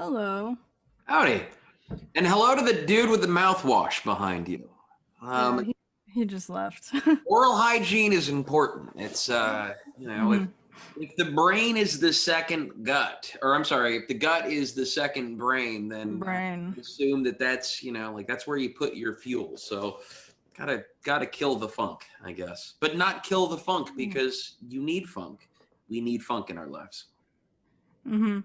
Hello. Howdy. And hello to the dude with the mouthwash behind you. Yeah, Um, he just left. Oral hygiene is important. It's, if, hmm if the brain is the second gut, or I'm sorry, if the gut is the second brain, then I Brain. assume that that's, that's where you put your fuel. So gotta kill the funk, I guess. But not kill the funk because you need funk. We need funk in our lives. hmm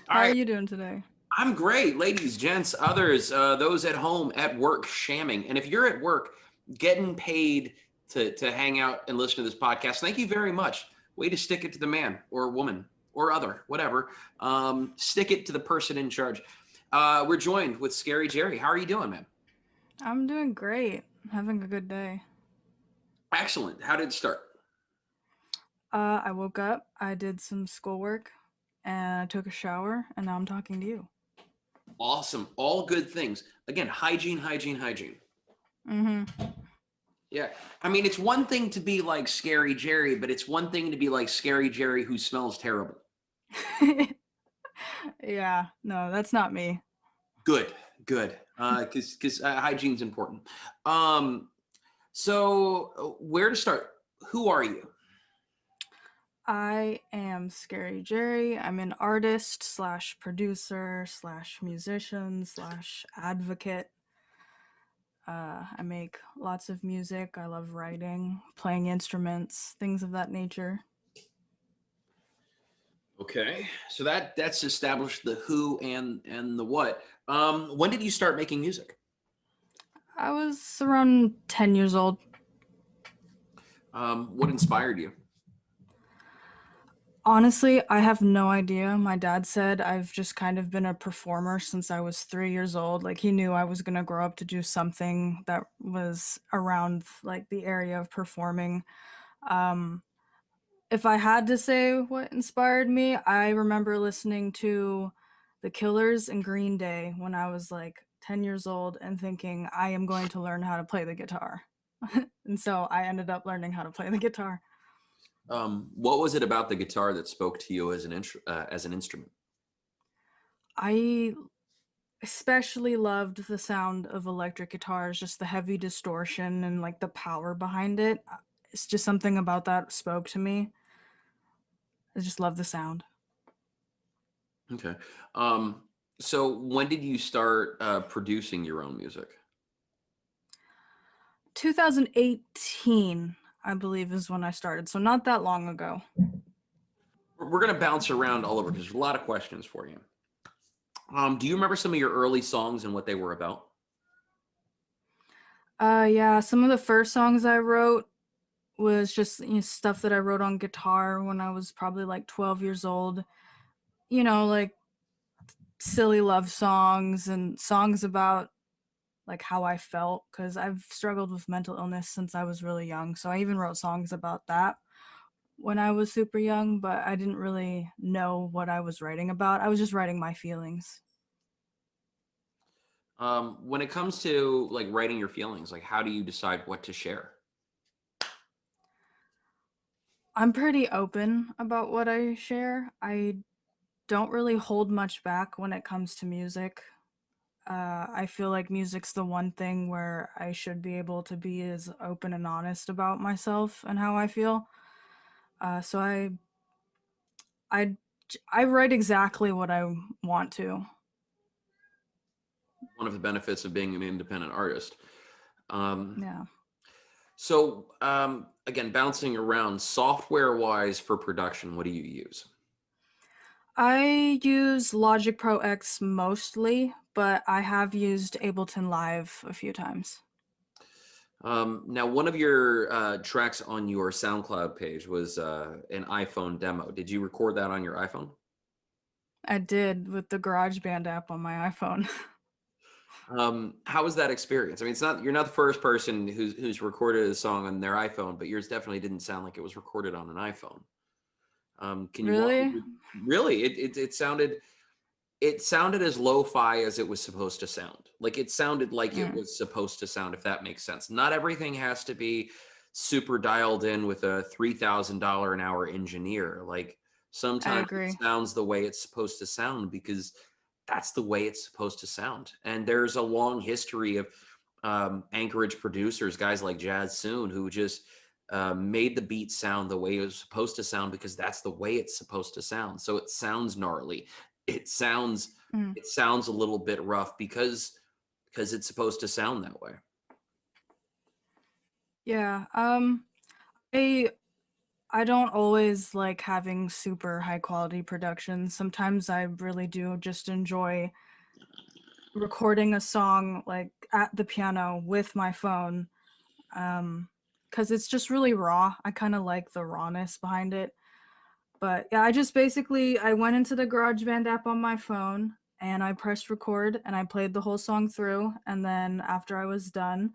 All How are right. you doing today? I'm great, ladies, gents, others, those at home, at work, shamming. And if you're at work getting paid to hang out and listen to this podcast, thank you very much. Way to stick it to the man or woman or other, whatever. Stick it to the person in charge. We're joined with Scary Jeri. How are you doing, man? I'm doing great. Having a good day. Excellent. How did it start? I woke up, I did some schoolwork, and I took a shower, and now I'm talking to you. Awesome. All good things. Again, hygiene, hygiene, hygiene. hmm Yeah. I mean, it's one thing to be like Scary Jeri, but it's one thing to be like Scary Jeri who smells terrible. Yeah, no, that's not me. Good, good. Because hygiene's important. Um, so where to start? Who are you? I am Scary Jerry. I'm an artist slash producer slash musician slash advocate. I make lots of music. I love writing, playing instruments, things of that nature. Okay, so that's established the who and the what. When did you start making music? I was around 10 years old. What inspired you? Honestly, I have no idea. My dad said I've just kind of been a performer since I was 3 years old. Like, he knew I was going to grow up to do something that was around like the area of performing. Um, if I had to say what inspired me, I remember listening to The Killers and Green Day when I was like 10 years old and thinking, I am going to learn how to play the guitar. And so I ended up learning how to play the guitar. What was it about the guitar that spoke to you as an instrument? I especially loved the sound of electric guitars, just the heavy distortion and like the power behind it. It's just something about that spoke to me. I just love the sound. Okay. Um, so when did you start producing your own music? 2018, I believe, is when I started, so not that long ago. We're gonna bounce around all over because there's a lot of questions for you. Do you remember some of your early songs and what they were about? Yeah, some of the first songs I wrote was just stuff that I wrote on guitar when I was probably like 12 years old. Like silly love songs and songs about like how I felt because I've struggled with mental illness since I was really young. So I even wrote songs about that when I was super young, but I didn't really know what I was writing about. I was just writing my feelings. When it comes to like writing your feelings, like how do you decide what to share? I'm pretty open about what I share. I don't really hold much back when it comes to music. I feel like music's the one thing where I should be able to be as open and honest about myself and how I feel. So I I write exactly what I want to. One of the benefits of being an independent artist. Um, Yeah. again, bouncing around software wise for production, what do you use? I use Logic Pro X mostly, but I have used Ableton Live a few times. Now, one of your tracks on your SoundCloud page was an iPhone demo. Did you record that on your iPhone? I did with the GarageBand app on my iPhone. How was that experience? I mean, you're not the first person who's recorded a song on their iPhone, but yours definitely didn't sound like it was recorded on an iPhone. Can you walk me Really? through? Really, it sounded as lo-fi as it was supposed to sound. Like it sounded like it Mm. was supposed to sound, if that makes sense. Not everything has to be super dialed in with a $3,000 an hour engineer. Like I Sometimes it agree. sounds the way it's supposed to sound because that's the way it's supposed to sound. And there's a long history of Anchorage producers, guys like Jazz Soon, who just made the beat sound the way it was supposed to sound because that's the way it's supposed to sound. So it sounds gnarly. It sounds Mm. it sounds a little bit rough because it's supposed to sound that way. Yeah. I I don't always like having super high quality productions. Sometimes I really do just enjoy recording a song like at the piano with my phone. Because it's just really raw. I kind of like the rawness behind it. But yeah, I just basically I went into the GarageBand app on my phone and I pressed record and I played the whole song through. And then after I was done,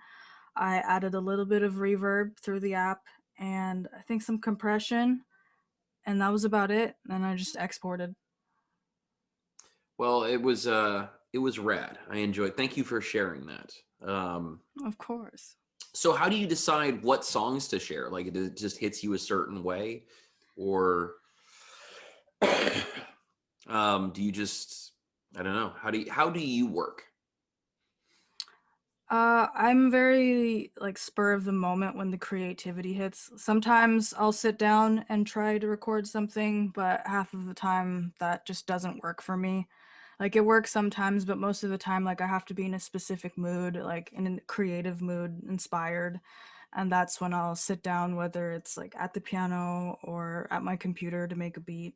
I added a little bit of reverb through the app and I think some compression, and that was about it. And I just exported. Well, it was rad. I enjoyed. Thank you for sharing that. Of course. So how do you decide what songs to share? Like it just hits you a certain way, or do you just I don't know. How do you work? I'm very like spur of the moment when the creativity hits. Sometimes I'll sit down and try to record something, but half of the time that just doesn't work for me. Like it works sometimes, but most of the time, like I have to be in a specific mood, like in a creative mood, inspired. And that's when I'll sit down, whether it's like at the piano or at my computer to make a beat.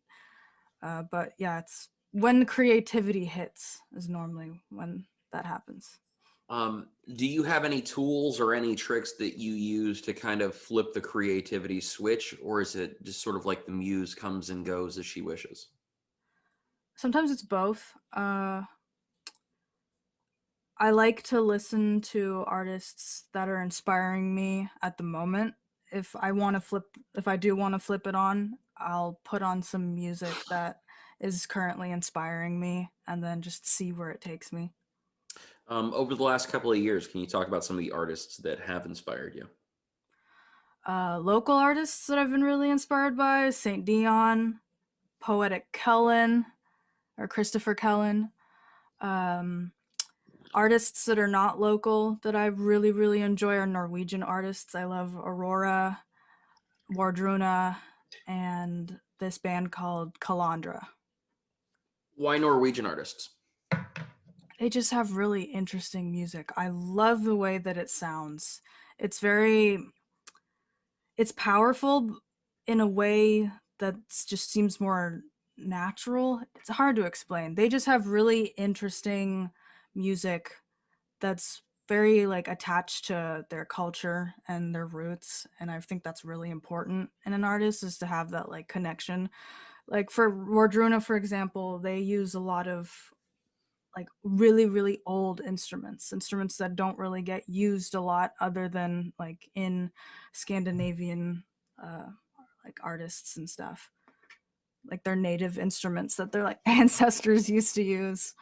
But yeah, it's when the creativity hits is normally when that happens. Do you have any tools or any tricks that you use to kind of flip the creativity switch, or is it just sort of like the muse comes and goes as she wishes? Sometimes it's both. I like to listen to artists that are inspiring me at the moment. If I do want to flip it on, I'll put on some music that is currently inspiring me and then just see where it takes me. Over the last couple of years, can you talk about some of the artists that have inspired you? Local artists that I've been really inspired by St. Dion, Poetic Kellen, or Christopher Kellen. Um, Artists that are not local that I really, really enjoy are Norwegian artists. I love Aurora, Wardruna, and this band called Kalandra. Why Norwegian artists? They just have really interesting music. I love the way that it sounds. It's very it's powerful in a way that just seems more natural. It's hard to explain. They just have really interesting music that's very like attached to their culture and their roots, and I think that's really important in an artist is to have that like connection. Like for Wardruna, for example, they use a lot of like really really old instruments that don't really get used a lot other than like in Scandinavian uh like artists and stuff, like their native instruments that their like ancestors used to use.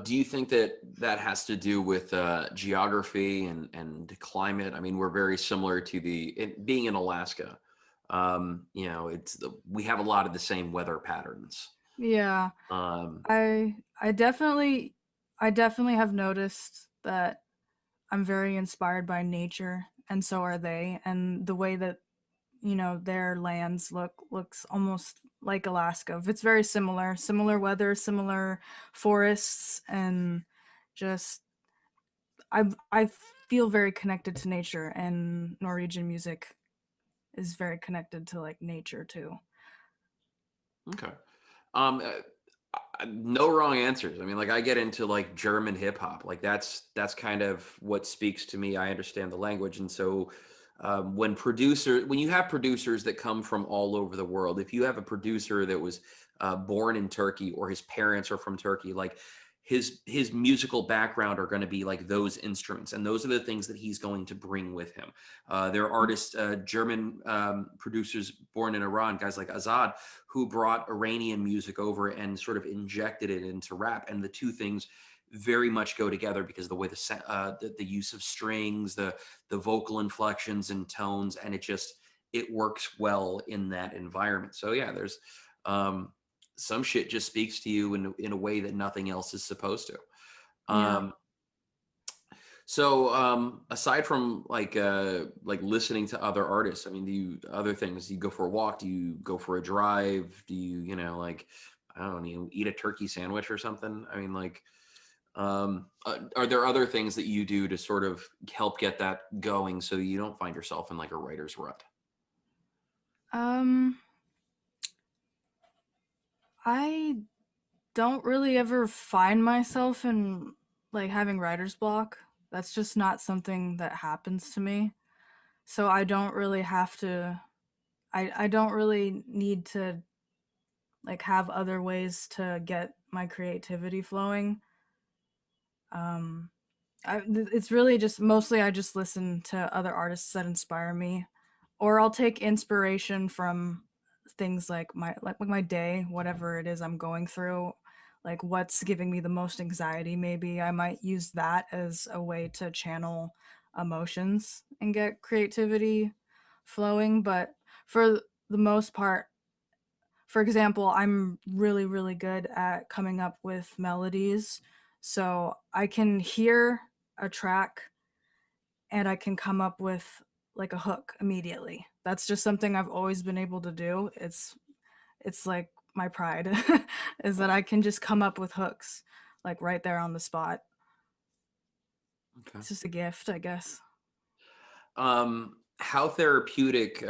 Do you think that that has to do with geography and climate? I mean, we're very similar to being in Alaska. You know, we have a lot of the same weather patterns. Yeah, Um, I definitely have noticed that I'm very inspired by nature and so are they, and the way that their lands looks almost like Alaska. It's very similar weather, similar forests, and just I feel very connected to nature, and Norwegian music is very connected to like nature too. okay. Um, uh, no wrong answers. I mean, like I get into like German hip hop. Like that's kind of what speaks to me. I understand the language, and so when you have producers that come from all over the world, if you have a producer that was born in Turkey or his parents are from Turkey, like his musical background are going to be like those instruments, and those are the things that he's going to bring with him. There are artists, German producers born in Iran, guys like Azad, who brought Iranian music over and sort of injected it into rap, and the two things very much go together because the way the use of strings, the vocal inflections and tones, and it just it works well in that environment. So yeah, there's um, some shit just speaks to you in a way that nothing else is supposed to. Yeah. Um, so aside from like listening to other artists, I mean, do you other things? Do you go for a walk? Do you go for a drive? Do you, like, I don't know, you eat a turkey sandwich or something? I mean, like, are there other things that you do to sort of help get that going so you don't find yourself in like a writer's rut? Um, I don't really ever find myself in like having writer's block. That's just not something that happens to me. So I don't really have to I don't really need to like have other ways to get my creativity flowing. Um it's really just mostly I just listen to other artists that inspire me, or I'll take inspiration from things like my day, whatever it is I'm going through, like what's giving me the most anxiety. Maybe I might use that as a way to channel emotions and get creativity flowing. But for the most part, for example, I'm really, really good at coming up with melodies. So I can hear a track and I can come up with like a hook immediately. That's just something I've always been able to do. It's like my pride is that I can just come up with hooks like right there on the spot. Okay. It's just a gift, I guess. How therapeutic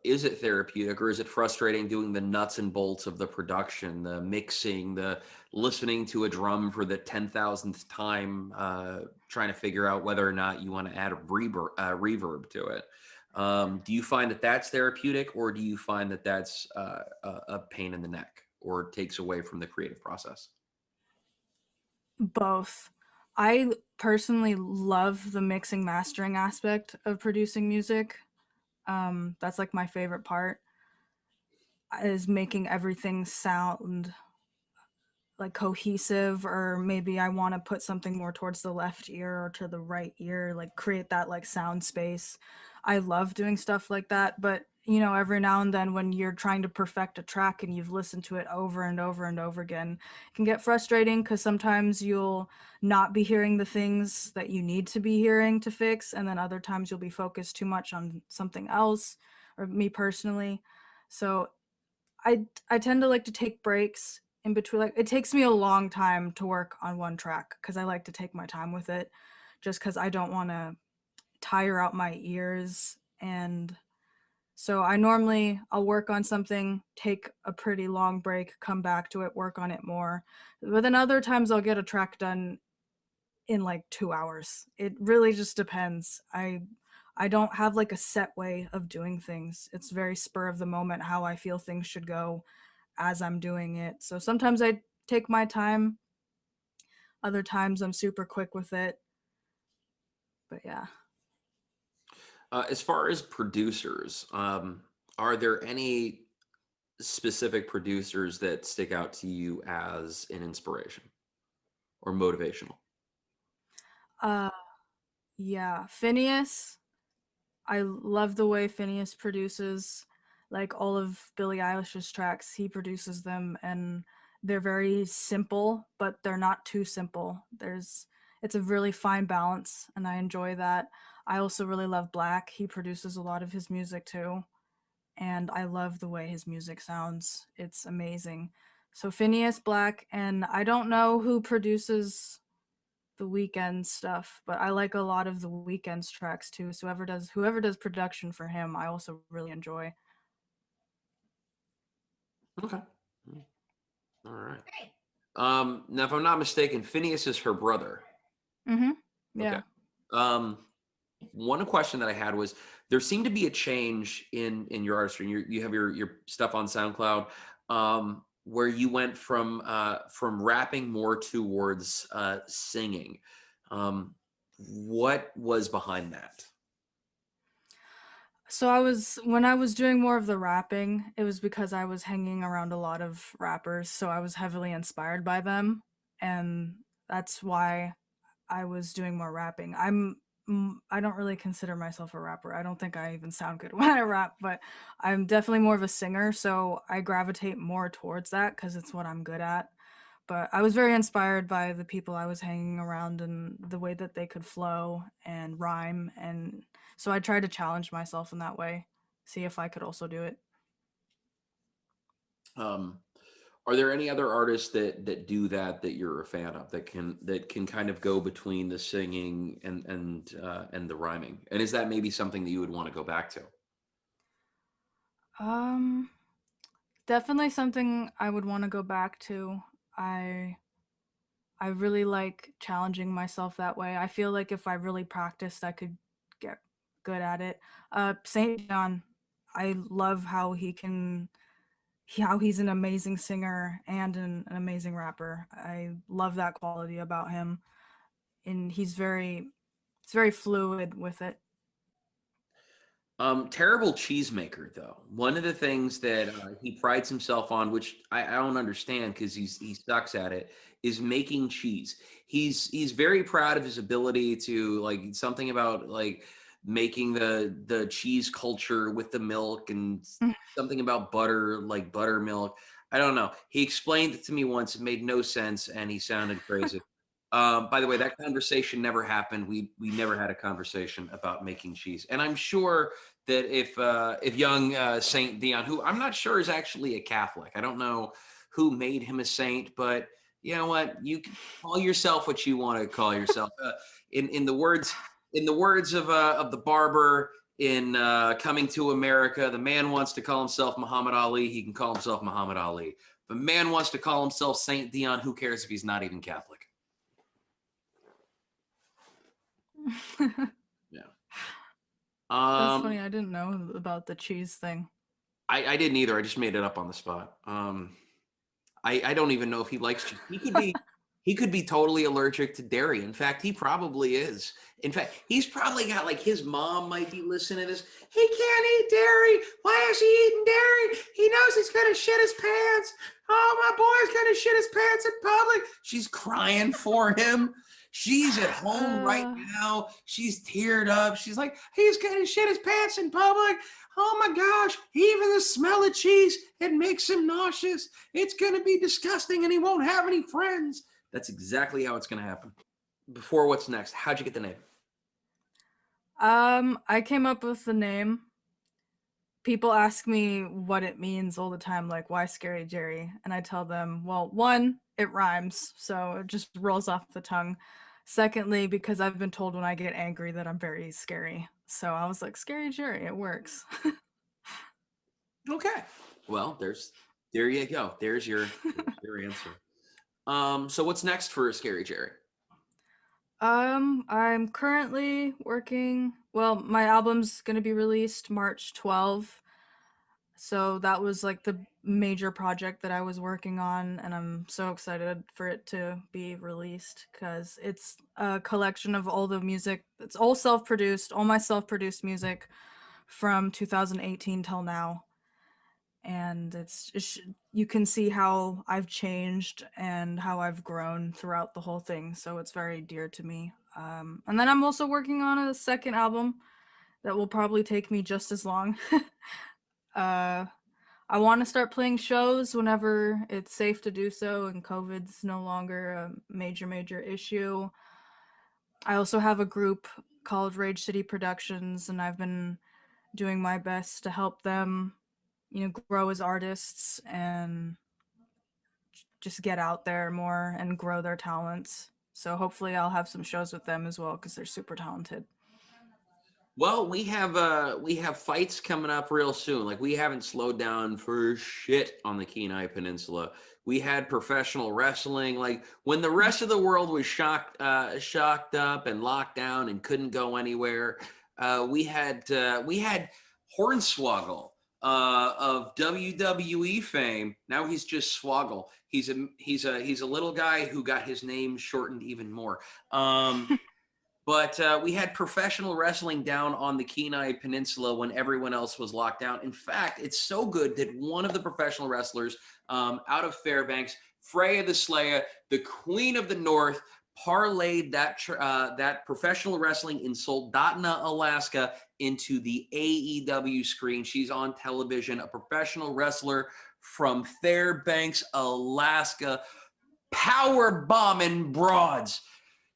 is it therapeutic, or is it frustrating doing the nuts and bolts of the production, the mixing, the listening to a drum for the 10,000th time, trying to figure out whether or not you want to add a reverb to it? Do you find that that's therapeutic, or do you find that that's a pain in the neck, or takes away from the creative process? Both. I personally love the mixing mastering aspect of producing music. That's like my favorite part is making everything sound like cohesive, or maybe I want to put something more towards the left ear or to the right ear, like create that like sound space. I love doing stuff like that, but every now and then when you're trying to perfect a track and you've listened to it over and over and over again, it can get frustrating because sometimes you'll not be hearing the things that you need to be hearing to fix, and then other times you'll be focused too much on something else, or me personally. So I tend to like to take breaks in between. Like it takes me a long time to work on one track because I like to take my time with it, just because I don't want to tire out my ears. And so I'll work on something, take a pretty long break, come back to it, work on it more. But then other times I'll get a track done in like 2 hours. It really just depends. I don't have like a set way of doing things. It's very spur of the moment how I feel things should go as I'm doing it. So sometimes I take my time, other times I'm super quick with it. But yeah. As far as producers, are there any specific producers that stick out to you as an inspiration or motivational? Uh yeah, Phineas. I love the way Phineas produces like all of Billie Eilish's tracks. He produces them and they're very simple, but they're not too simple. It's a really fine balance and I enjoy that. I also really love Black. He produces a lot of his music too, and I love the way his music sounds. It's amazing. So Phineas, Black, and I don't know who produces the Weekend stuff, but I like a lot of the Weekend's tracks too. So whoever does production for him, I also really enjoy. Okay. All right. Now, if I'm not mistaken, Phineas is her brother. Mm-hmm. Okay. Yeah. Um, one question that I had was there seemed to be a change in your artistry. You have your stuff on SoundCloud, where you went from rapping more towards singing. Um, what was behind that? So when I was doing more of the rapping, it was because I was hanging around a lot of rappers, so I was heavily inspired by them, and that's why I was doing more rapping. I don't really consider myself a rapper. I don't think I even sound good when I rap, but I'm definitely more of a singer, so I gravitate more towards that because it's what I'm good at. But I was very inspired by the people I was hanging around and the way that they could flow and rhyme, and so I tried to challenge myself in that way, see if I could also do it. Um, are there any other artists that do that that you're a fan of that can kind of go between the singing and the rhyming? And is that maybe something that you would want to go back to? Um, Definitely something I would want to go back to. I I really like challenging myself that way. I feel like if I really practiced, I could get good at it. Saint John, I love how how he's an amazing singer and an amazing rapper. I love that quality about him, and he's very fluid with it. Terrible cheesemaker though. One of the things that he prides himself on, which I don't understand because he sucks at it, is making cheese. He's very proud of his ability to like something about like making the cheese culture with the milk and something about butter, like buttermilk. I don't know. He explained it to me once. It made no sense, and he sounded crazy. By the way, that conversation never happened. We never had a conversation about making cheese, and I'm sure that if young Saint Dion, who I'm not sure is actually a Catholic, I don't know who made him a saint, but you know what, you can call yourself what you want to call yourself. In the words of the barber in Coming to America, the man wants to call himself Muhammad Ali, he can call himself Muhammad Ali. If a man wants to call himself Saint Dion, who cares if he's not even Catholic? Yeah. That's funny. Um, I didn't know about the cheese thing. I didn't either. I just made it up on the spot. I don't even know if he likes cheese. He could be totally allergic to dairy. In fact, he probably is. In fact, he's probably got like his mom might be listening to this. He can't eat dairy. Why is he eating dairy? He knows he's gonna shit his pants. Oh, my boy's gonna shit his pants in public. She's crying for him. She's at home right Uh, now. She's teared up. She's like, he's gonna shit his pants in public. Oh my gosh, even the smell of cheese, it makes him nauseous. It's going to be disgusting and he won't have any friends. That's exactly how it's going to happen. Before what's next, how'd you get the name? I came up with the name. People ask me what it means all the time, like why Scary Jeri, and I tell them, well, one, it rhymes, so it just rolls off the tongue. Secondly, because I've been told when I get angry that I'm very scary, so I was like, Scary Jeri, it works. Okay. Well, there you go. There's your answer. So what's next for Scary Jerry? I'm currently working. Well, my album's gonna be released March 12th. So that was like the major project that I was working on, and I'm so excited for it to be released because it's a collection of all the music. It's all self-produced, all my self-produced music from 2018 till now. And you can see how I've changed and how I've grown throughout the whole thing. So it's very dear to me. And then I'm also working on a second album that will probably take me just as long. uh, I want to start playing shows whenever it's safe to do so and COVID's no longer a major issue. I also have a group called Rage City Productions, and I've been doing my best to help them, grow as artists and just get out there more and grow their talents. So hopefully I'll have some shows with them as well because they're super talented. Well, we have fights coming up real soon. Like we haven't slowed down for shit on the Kenai Peninsula. We had professional wrestling. Like when the rest of the world was shocked up and locked down and couldn't go anywhere, we had Hornswoggle of WWE fame. Now he's just Swoggle. He's a little guy who got his name shortened even more. But we had professional wrestling down on the Kenai Peninsula when everyone else was locked down. In fact, it's so good that one of the professional wrestlers out of Fairbanks, Freya the Slayer, the Queen of the North, parlayed that professional wrestling in Soldotna, Alaska, into the AEW screen. She's on television, a professional wrestler from Fairbanks, Alaska, power bombing broads.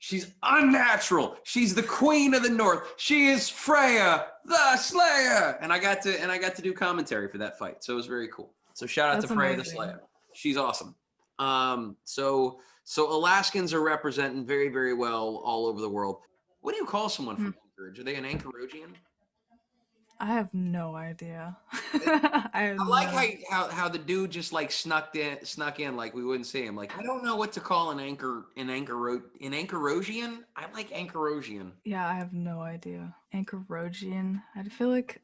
She's unnatural. She's the queen of the north. She is Freya, the Slayer. And I got to do commentary for that fight. So it was very cool. So shout out to That's Freya the amazing. Slayer. She's awesome. So Alaskans are representing very, very well all over the world. What do you call someone Hmm. from Anchorage? Are they an Anchorage? I have no idea. I have I like no. how the dude just like snuck in like we wouldn't see him. Like I don't know what to call an Anchorosian. I like Anchorosian. Yeah, I have no idea. Anchorosian. I feel like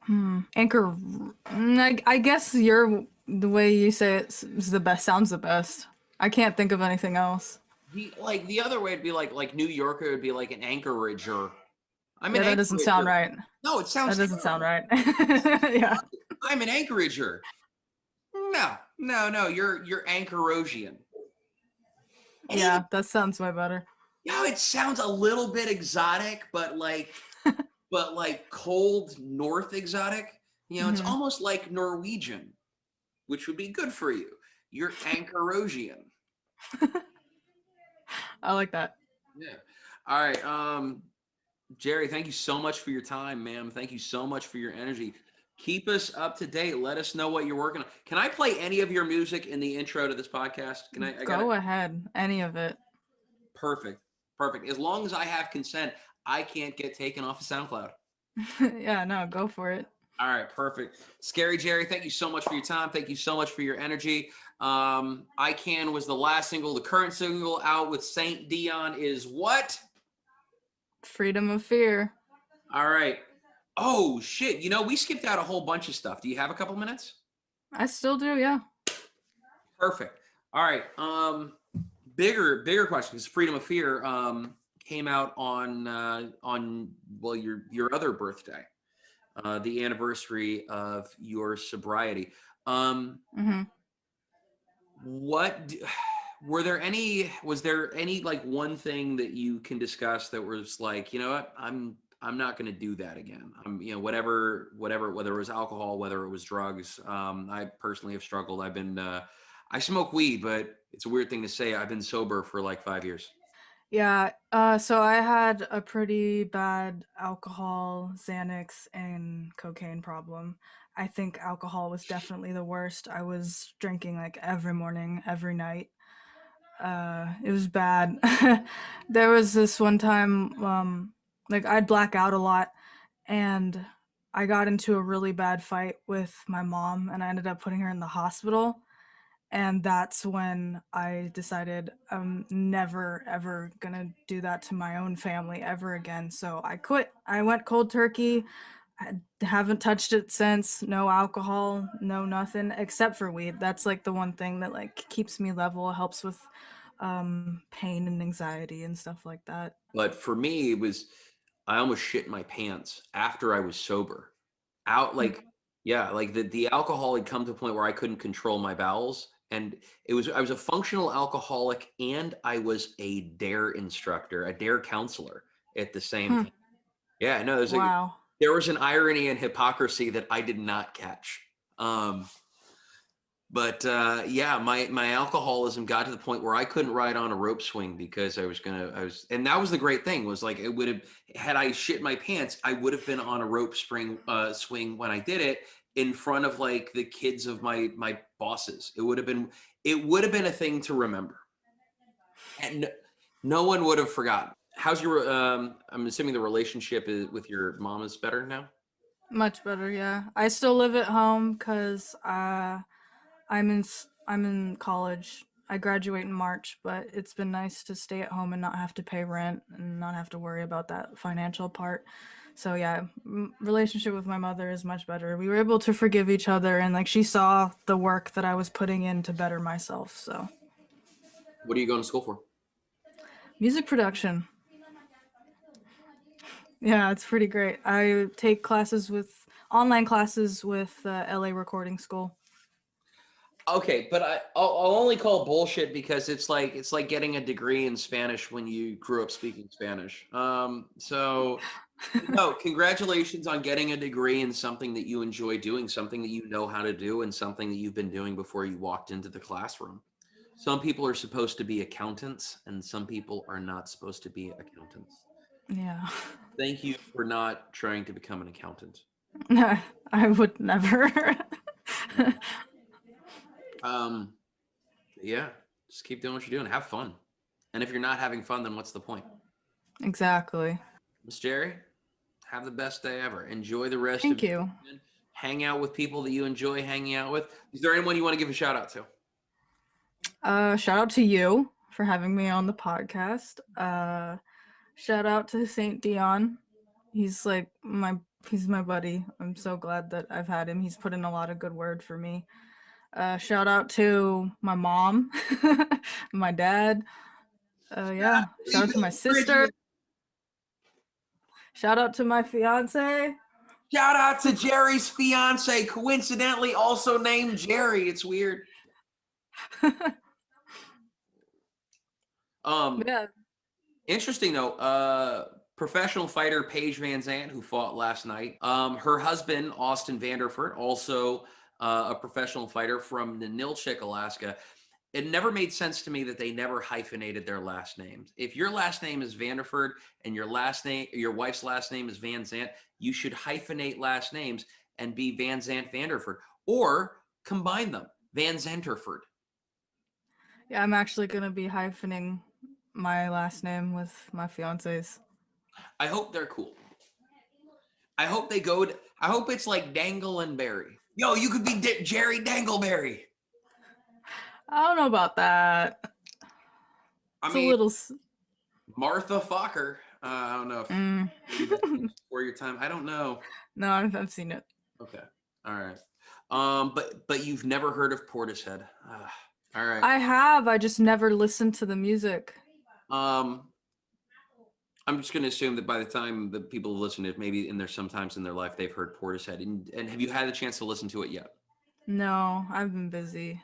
Anchor. I guess the way you say it is the best. Sounds the best. I can't think of anything else. The other way would be like New Yorker would be like an Anchorager. I'm an Yeah, that doesn't sound Anchorager. right. No, it That sounds doesn't sound terrible. right. Yeah. I'm an Anchorager. No. You're Anchorosian. And even Yeah, that sounds way better. it sounds a little bit exotic, but like cold north exotic. It's Hmm. almost like Norwegian, which would be good for you. You're Anchorosian. I like that. Yeah. All right. Jerry, thank you so much for your time, ma'am. Thank you so much for your energy. Keep us up to date. Let us know what you're working on. Can I play any of your music in the intro to this podcast? Can I got it. Go ahead. Any of it. Perfect. Perfect. As long as I have consent, I can't get taken off of SoundCloud. Yeah, no, go for it. All right, perfect. Scary Jerry, thank you so much for your time. Thank you so much for your energy. I Can was the last single. The current single out with Saint Dion is what? Freedom of fear. All right. Oh shit! We skipped out a whole bunch of stuff. Do you have a couple minutes? I still do, yeah. Perfect. All right. Bigger question because Freedom of Fear came out on well your other birthday, the anniversary of your sobriety. Hmm. What was there any like one thing that you can discuss that was like, what, I'm not going to do that again. Whatever, whether it was alcohol, whether it was drugs. I personally have struggled. I smoke weed, but it's a weird thing to say. I've been sober for like 5 years. Yeah, so I had a pretty bad alcohol, Xanax, and cocaine problem. I think alcohol was definitely the worst. I was drinking like every morning, every night. It was bad. There was this one time, like I'd black out a lot, and I got into a really bad fight with my mom, and I ended up putting her in the hospital. And that's when I decided I'm never ever gonna do that to my own family ever again. So I quit. I went cold turkey. I haven't touched it since. No alcohol, no nothing except for weed. That's like the one thing that like keeps me level, helps with pain and anxiety and stuff like that. But for me, I almost shit my pants after I was sober. Out Hmm. like, yeah, like the alcohol had come to a point where I couldn't control my bowels. And I was a functional alcoholic and I was a dare instructor, a dare counselor at the same Hmm. time. Yeah, no, Wow. there was an irony and hypocrisy that I did not catch. Um, but yeah, my alcoholism got to the point where I couldn't ride on a rope swing because and that was the great thing was like it would have had I shit my pants, I would have been on a rope swing when I did it in front of like the kids of my bosses. It would have been a thing to remember, and no one would have forgotten. How's your I'm assuming the relationship with your mom is better now. Much better, yeah. I still live at home because I'm in college. I graduate in March, but it's been nice to stay at home and not have to pay rent and not have to worry about that financial part. So yeah, relationship with my mother is much better. We were able to forgive each other, and like she saw the work that I was putting in to better myself. So What are you going to school for? music production, yeah, it's pretty great. I take classes with online classes with LA Recording School. Okay, but I'll only call bullshit because it's like getting a degree in Spanish when you grew up speaking Spanish. So no, congratulations on getting a degree in something that you enjoy doing, something that you know how to do, and something that you've been doing before you walked into the classroom. Some people are supposed to be accountants, and some people are not supposed to be accountants. Yeah. Thank you for not trying to become an accountant. I would never. Um, yeah, just keep doing what you're doing. Have fun. And if you're not having fun, then what's the point? Exactly. Miss Jerry, have the best day ever. Enjoy the rest of Thank your you. weekend. Hang out with people that you enjoy hanging out with. Is there anyone you want to give a shout out to? Shout out to you for having me on the podcast. Shout out to Saint Dion. He's like he's my buddy. I'm so glad that I've had him. He's put in a lot of good word for me. Shout out to my mom, my dad. Yeah. Shout out to my sister. Bridget. Shout out to my fiance. Shout out to Jerry's fiance, coincidentally also named Jerry. It's weird. Um, Yeah. Interesting though. Professional fighter Paige Van Zant, who fought last night. Her husband Austin Vanderford, also a professional fighter from Ninilchik, Alaska. It never made sense to me that they never hyphenated their last names. If your last name is Vanderford and your wife's last name is Van Zant, you should hyphenate last names and be Van Zant Vanderford, or combine them, Van Zanterford. Yeah, I'm actually gonna be hyphening my last name with my fiance's. I hope they're cool. I hope they go to, I hope it's like Dangle and Berry. Yo, you could be Jerry Dangleberry. I don't know about that. I It's a mean, little. Martha Fokker. I don't know if Mm. maybe that's before your time. I don't know. No, I've seen it. Okay. All right. But you've never heard of Portishead. All right. I have. I just never listened to the music. Um, I'm just going to assume that by the time the people listen to it, maybe in their sometimes in their life they've heard Portishead. And have you had a chance to listen to it yet? No, I've been busy,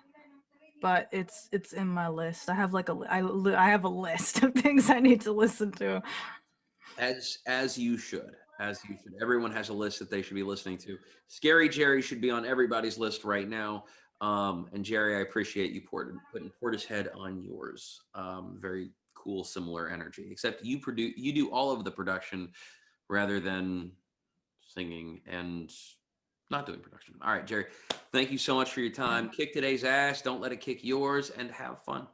but it's in my list. I have like I have a list of things I need to listen to. As you should. As you should. Everyone has a list that they should be listening to. Scary Jerry should be on everybody's list right now. And Jerry, I appreciate you putting Portishead on yours. Very cool, similar energy. Except you do all of the production rather than singing and not doing production. All right, Jerry. Thank you so much for your time. Kick today's ass. Don't let it kick yours, and have fun.